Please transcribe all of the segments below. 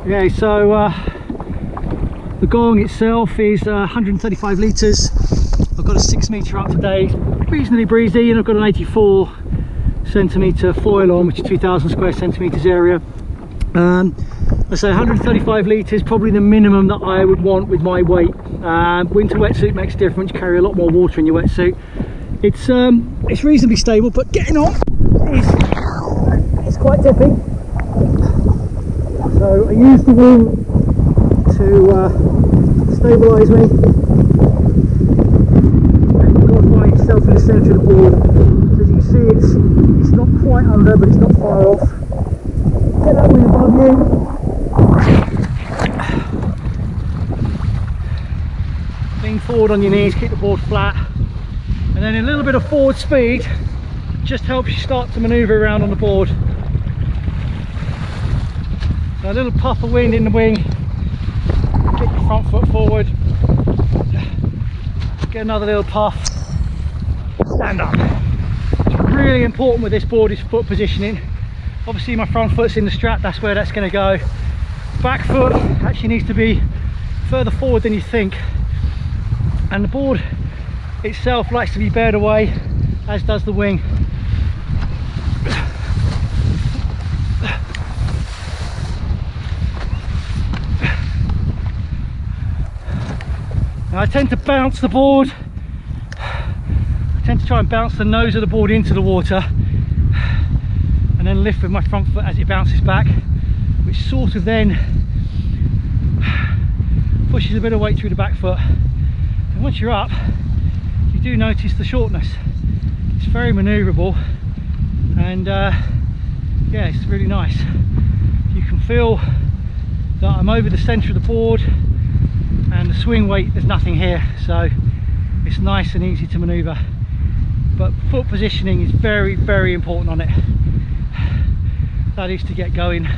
Yeah, so the Gong itself is 135 litres. I've got a 6 metre up today, reasonably breezy, and I've got an 84 centimetre foil on, which is 2,000 square centimetres area. I say 135 litres, probably the minimum that I would want with my weight. Winter wetsuit makes a difference, you carry a lot more water in your wetsuit. It's reasonably stable, but getting on is quite tippy. So I use the wing to stabilise me. And you've got to find yourself in the centre of the board. So as you can see, it's not quite under, but it's not far off. Get that wing above you. Lean forward on your knees, keep the board flat, and then a little bit of forward speed just helps you start to manoeuvre around on the board. So a little puff of wind in the wing, get your front foot forward, get another little puff, stand up. What's really important with this board is foot positioning. Obviously my front foot's in the strap, that's where that's going to go. Back foot actually needs to be further forward than you think, and the board itself likes to be bared away, as does the wing. Now I tend to bounce the board, I tend to try and bounce the nose of the board into the water and then lift with my front foot as it bounces back, which sort of then pushes a bit of weight through the back foot. And once you're up, you do notice the shortness. It's very manoeuvrable, and yeah, it's really nice. You can feel that I'm over the centre of the board, and the swing weight, there's nothing here, so it's nice and easy to manoeuvre. But foot positioning is very, very important on it. That is to get going.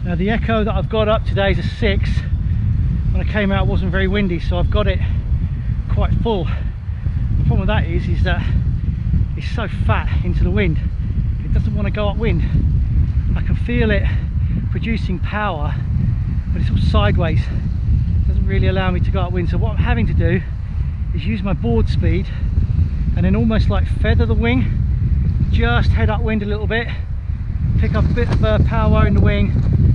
Now the Echo that I've got up today is a 6. When I came out it wasn't very windy, so I've got it quite full. The problem with that is that it's so fat into the wind, it doesn't want to go upwind. I can feel it producing power, but it's all sideways. It doesn't really allow me to go upwind. So what I'm having to do is use my board speed and then almost like feather the wing, just head upwind a little bit, pick up a bit of power in the wing,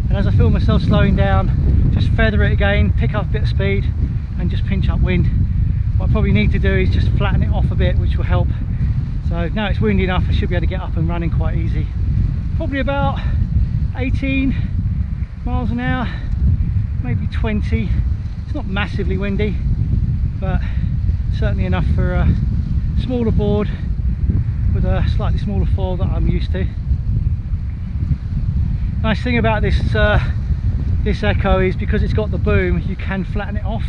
and as I feel myself slowing down, just feather it again, pick up a bit of speed and just pinch upwind. What I probably need to do is just flatten it off a bit, which will help. So now it's windy enough, I should be able to get up and running quite easy. Probably about 18 miles an hour, maybe 20. It's not massively windy, but certainly enough for a smaller board with a slightly smaller foil that I'm used to. Nice thing about this this Echo is because it's got the boom, you can flatten it off,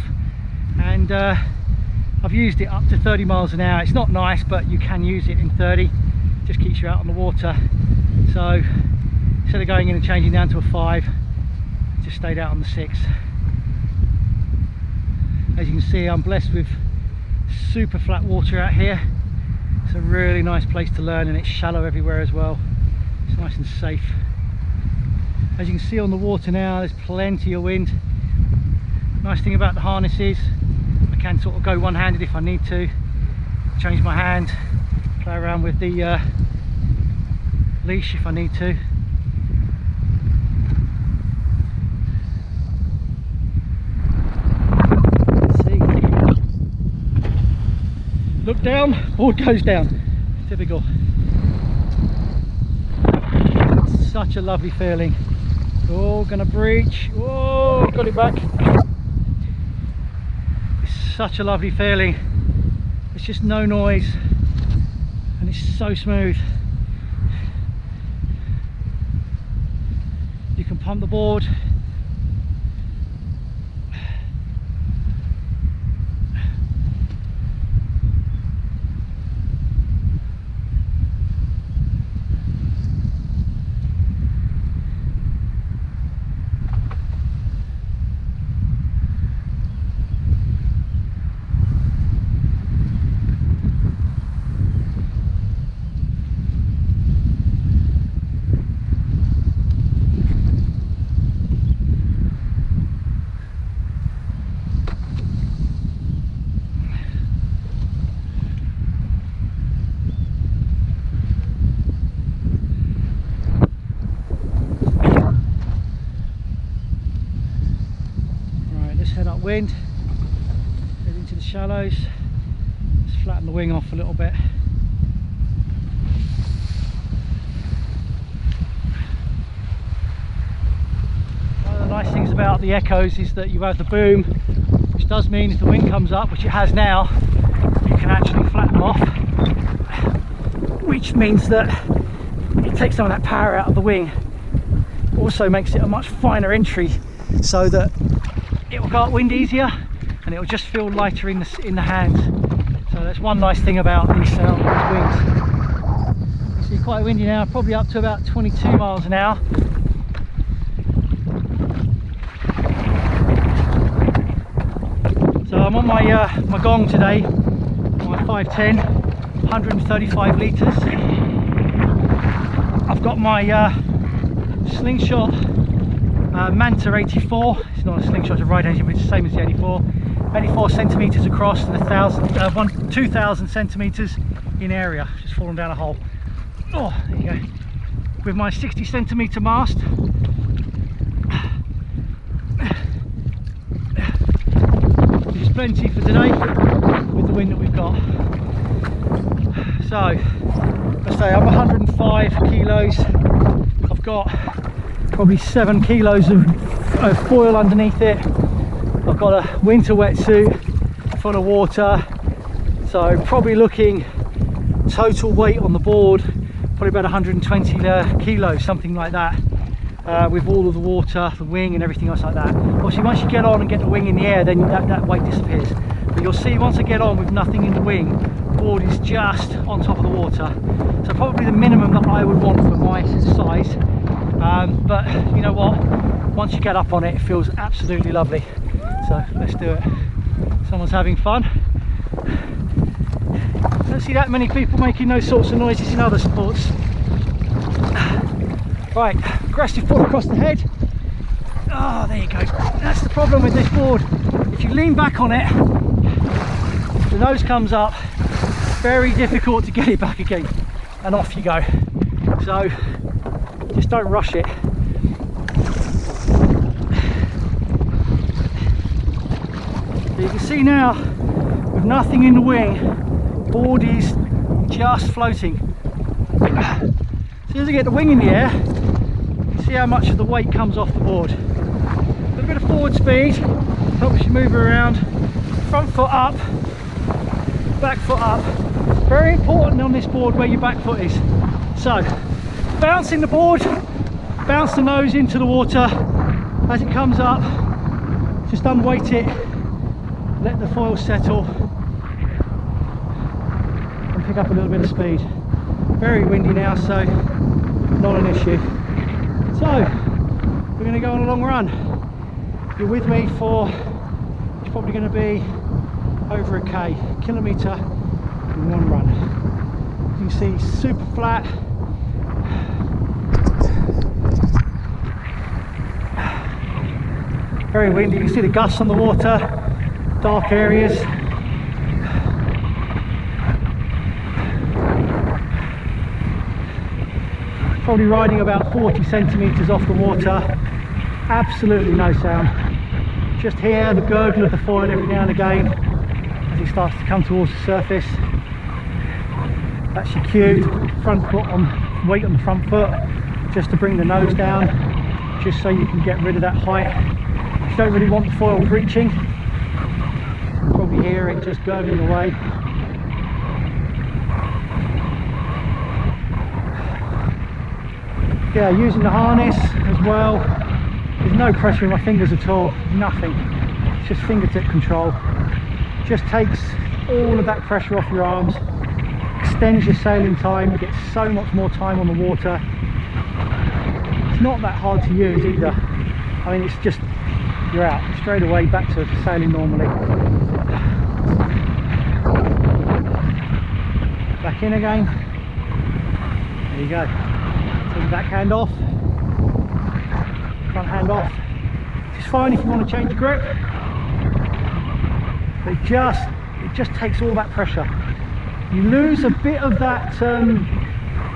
and I've used it up to 30 miles an hour. It's not nice, but you can use it in 30, just keeps you out on the water. So instead of going in and changing down to a 5, just stayed out on the 6. As you can see, I'm blessed with super flat water out here. It's a really nice place to learn, and it's shallow everywhere as well. It's nice and safe. As you can see on the water now, there's plenty of wind. Nice thing about the harness is I can sort of go one-handed if I need to, change my hand, play around with the leash if I need to. Let's see. Look down, board goes down. Typical. It's such a lovely feeling. Oh, gonna breach. Oh, got it back. It's such a lovely feeling. It's just no noise and it's so smooth. You can pump the board. wind, head into the shallows, just flatten the wing off a little bit. One of the nice things about the Echoes is that you have the boom, which does mean if the wind comes up, which it has now, you can actually flatten them off, which means that it takes some of that power out of the wing. Also makes it a much finer entry so that it will go upwind easier and it will just feel lighter in the hands. So that's one nice thing about these wings. You see, quite windy now, probably up to about 22 miles an hour. So I'm on my Gong today, my 510, 135 litres. I've got my Slingshot Manta 84. It's not a Slingshot, it's a Ride-engine, but it's the same as the 84. 84 centimetres across and 2,000 centimetres in area. Just fallen down a hole. Oh, there you go. With my 60 centimetre mast. Which is plenty for today with the wind that we've got. So, let's say I'm 105 kilos. I've got probably 7 kilos of foil underneath it. I've got a winter wetsuit full of water, so probably looking total weight on the board probably about 120 kilos, something like that, with all of the water, the wing and everything else like that. Obviously once you get on and get the wing in the air, then that weight disappears, but you'll see once I get on with nothing in the wing, the board is just on top of the water. So probably the minimum that I would want for my size. But you know what, once you get up on it, it feels absolutely lovely. So let's do it. Someone's having fun. Don't see that many people making those sorts of noises in other sports. Right, aggressive pull across the head. Oh, there you go. That's the problem with this board. If you lean back on it, the nose comes up, very difficult to get it back again, and off you go. So just don't rush it. So you can see now, with nothing in the wing, board is just floating. As soon as I get the wing in the air, you see how much of the weight comes off the board. A little bit of forward speed helps you move around. Front foot up, back foot up. Very important on this board where your back foot is. So, bouncing the board, bounce the nose into the water. As it comes up, just unweight it, let the foil settle, and pick up a little bit of speed. Very windy now, so not an issue. So, we're going to go on a long run. You're with me for, it's probably going to be over a kilometre in one run. You can see super flat. Very windy, you can see the gusts on the water, dark areas. Probably riding about 40 centimetres off the water, absolutely no sound. Just hear the gurgle of the foil every now and again as it starts to come towards the surface. That's your cue, front foot on, weight on the front foot, just to bring the nose down, just so you can get rid of that height. You don't really want the foil breaching. You probably hear it just gurgling away. Yeah, using the harness as well. There's no pressure in my fingers at all, nothing. It's just fingertip control. Just takes all of that pressure off your arms, extends your sailing time, you get so much more time on the water. It's not that hard to use either. I mean, it's just, you're out straight away back to sailing normally. Back in again. There you go. Take the back hand off, front hand off. It's fine if you want to change the grip, but it just takes all that pressure. You lose a bit of that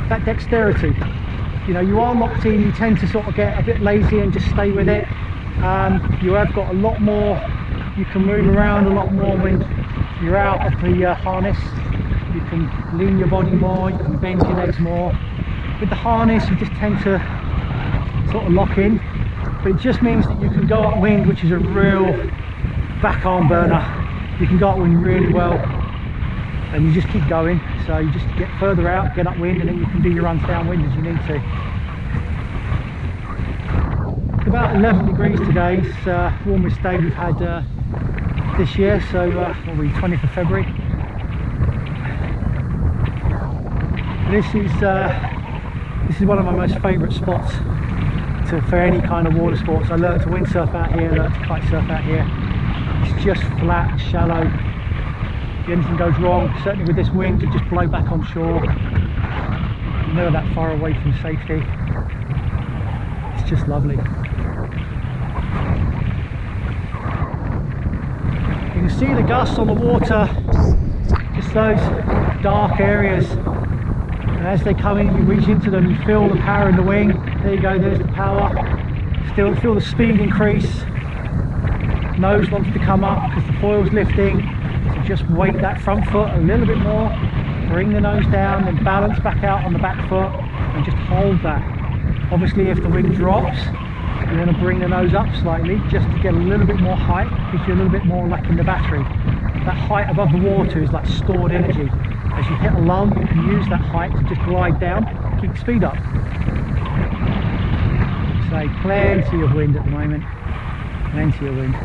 that dexterity. You know, you are locked in, you tend to sort of get a bit lazy and just stay with it. You have got a lot more You can move around a lot more when you're out of the harness. You can lean your body more, you can bend your legs more. With the harness you just tend to sort of lock in, but it just means that you can go upwind, which is a real back arm burner. You can go upwind really well and you just keep going, so you just get further out, get upwind, and then you can do your runs downwind as you need to. It's about 11 degrees today. It's the warmest day we've had this year, so what are we, 20th of February. This is one of my most favourite spots for any kind of water sports. I learned to windsurf out here, learned to kite surf out here. It's just flat, shallow. If anything goes wrong, certainly with this wind, you just blow back on shore. You're never that far away from safety. It's just lovely. You can see the gusts on the water, just those dark areas. And as they come in, you reach into them, you feel the power in the wing. There you go, there's the power. Still feel the speed increase. Nose wants to come up because the foil's lifting. So just weight that front foot a little bit more. Bring the nose down, then balance back out on the back foot and just hold that. Obviously if the wind drops, you want to bring the nose up slightly just to get a little bit more height. Gives you a little bit more like in the battery. That height above the water is like stored energy. As you hit a lull, you can use that height to just glide down, keep speed up. So plenty of wind at the moment, plenty of wind.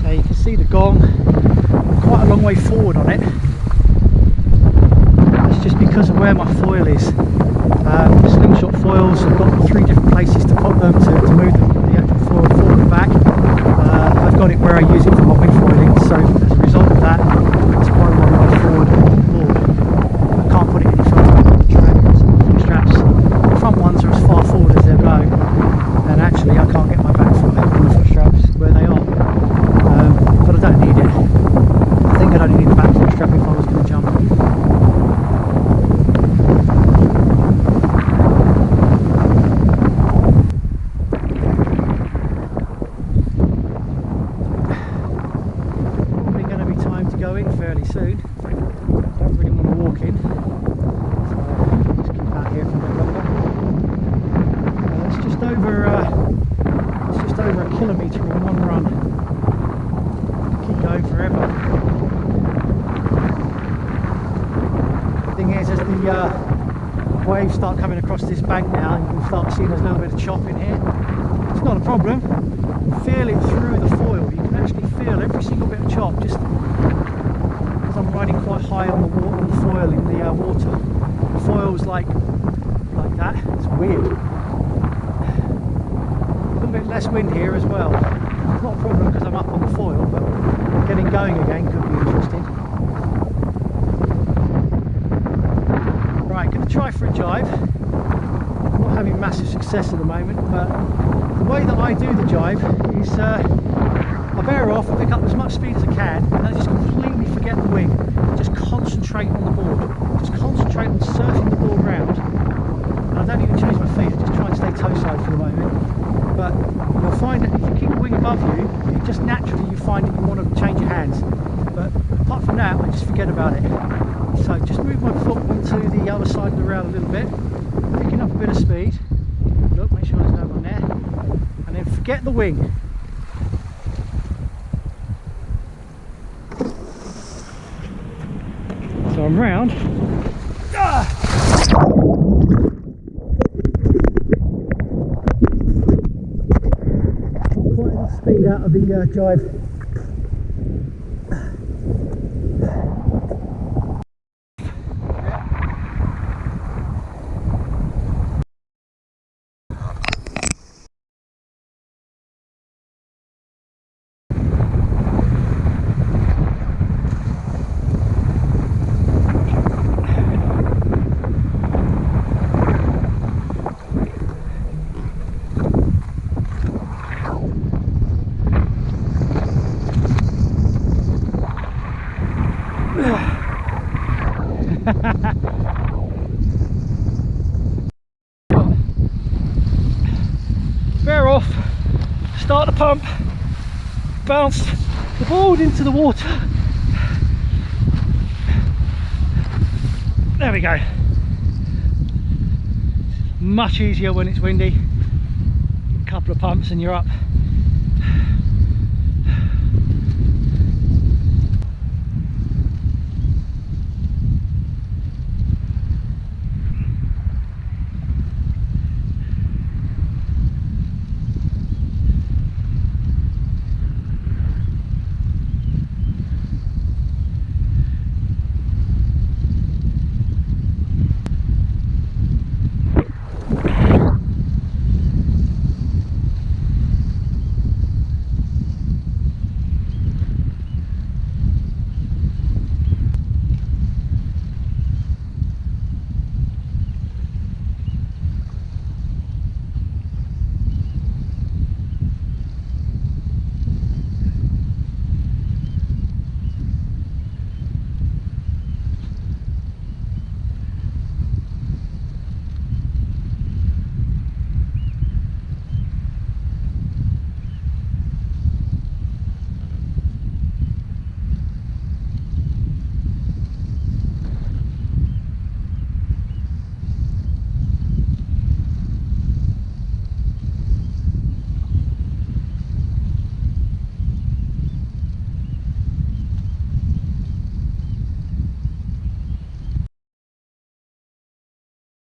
So you can see the Gong, quite a long way forward on it. Just because of where my foil is. Slingshot foils, I've got 3 different places to put them to move the actual foil forward and back. I've got it where I use it for my wind foiling, so as a result of that, it's quite a long way forward on the board. I can't put it any further on the track because of the straps. The front ones are as far forward as they'll go, and actually I can't get my back foot on the foot straps where they are. But I don't need it. I think I'd only need the back foot strap if I was going to jump. Fairly soon. Don't really want to walk in, so just keep out here for a bit longer. It's just over a kilometre in one run. Keep going forever. The thing is, as the waves start coming across this bank now, you can start seeing there's a little bit of chop in here. It's not a problem. Feel it through the foil. You can actually feel every single bit of chop. Just I'm riding quite high on the foil in the water. The foil's like that. It's weird. A little bit less wind here as well. It's not a problem because I'm up on the foil, but getting going again could be interesting. Right, going to try for a jibe. I'm not having massive success at the moment, but the way that I do the jibe is I bear off, I pick up as much speed as I can, and I just completely forget the wing. Just concentrate on the board. Just concentrate on surfing the board round. And I don't even change my feet, I just try and stay toe side for the moment. But you'll find that if you keep the wing above you, just naturally you find that you want to change your hands. But apart from that, I just forget about it. So just move my foot onto the other side of the rail a little bit, picking up a bit of speed. Look, make sure there's no one there. And then forget the wing. So I'm round. Not quite enough speed out of the jibe. Bear off, start the pump, bounce the board into the water. There we go. Much easier when it's windy. A couple of pumps and you're up.